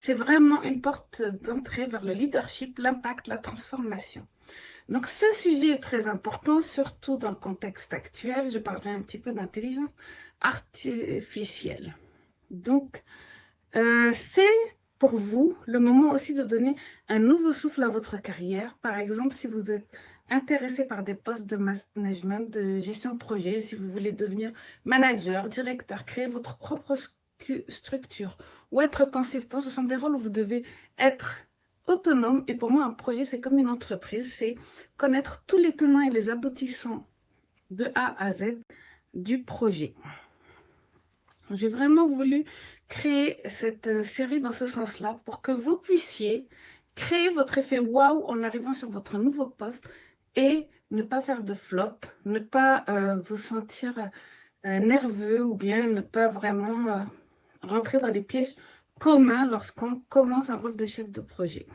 C'est vraiment une porte d'entrée vers le leadership, l'impact, la transformation. Donc, ce sujet est très important, surtout dans le contexte actuel. Je parlerai un petit peu d'intelligence artificielle. Donc, c'est pour vous le moment aussi de donner un nouveau souffle à votre carrière. Par exemple, si vous êtes intéressé par des postes de management, de gestion de projet, si vous voulez devenir manager, directeur, créer votre propre structure ou être consultant, ce sont des rôles où vous devez être autonome. Et pour moi, un projet, c'est comme une entreprise, c'est connaître tous les tenants et les aboutissants de A à Z du projet. J'ai vraiment voulu créer cette série dans ce sens-là pour que vous puissiez créer votre effet waouh en arrivant sur votre nouveau poste et ne pas faire de flop, ne pas vous sentir nerveux ou bien ne pas vraiment rentrer dans les pièges communs lorsqu'on commence un rôle de chef de projet.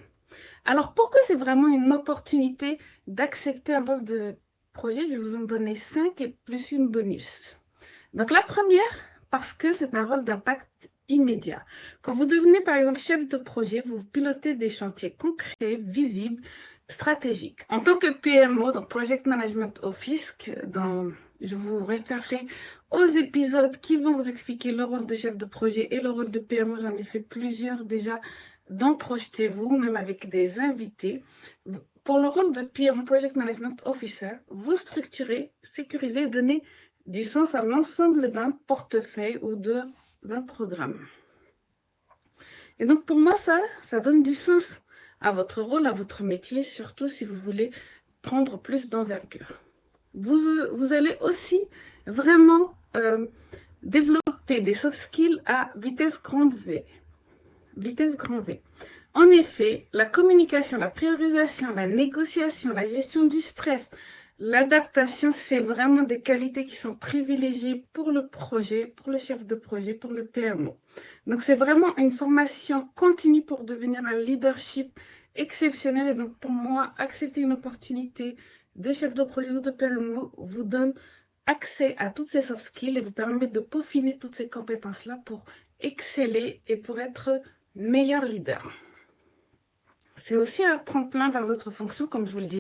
Alors, pourquoi c'est vraiment une opportunité d'accepter un rôle de projet? Je vais vous en donner 5 et plus une bonus. Donc, la première, parce que c'est un rôle d'impact immédiat. Quand vous devenez, par exemple, chef de projet, vous pilotez des chantiers concrets, visibles, stratégiques. En tant que PMO, donc Project Management Office, je vous référerai aux épisodes qui vont vous expliquer le rôle de chef de projet et le rôle de PMO. J'en ai fait plusieurs déjà dans Projetez-vous, même avec des invités. Pour le rôle de PMO, Project Management Officer, vous structurez, sécurisez et donnez du sens à l'ensemble d'un portefeuille ou d'un programme. Et donc pour moi, ça donne du sens à votre rôle, à votre métier, surtout si vous voulez prendre plus d'envergure. Vous allez aussi vraiment développer des soft skills à vitesse grande V. Vitesse grand V. En effet, la communication, la priorisation, la négociation, la gestion du stress, l'adaptation, c'est vraiment des qualités qui sont privilégiées pour le projet, pour le chef de projet, pour le PMO. Donc, c'est vraiment une formation continue pour devenir un leadership exceptionnel. Et donc, pour moi, accepter une opportunité de chef de projet ou de PMO vous donne accès à toutes ces soft skills et vous permet de peaufiner toutes ces compétences-là pour exceller et pour être meilleur leader. C'est aussi un tremplin vers d'autres fonctions, comme je vous le disais.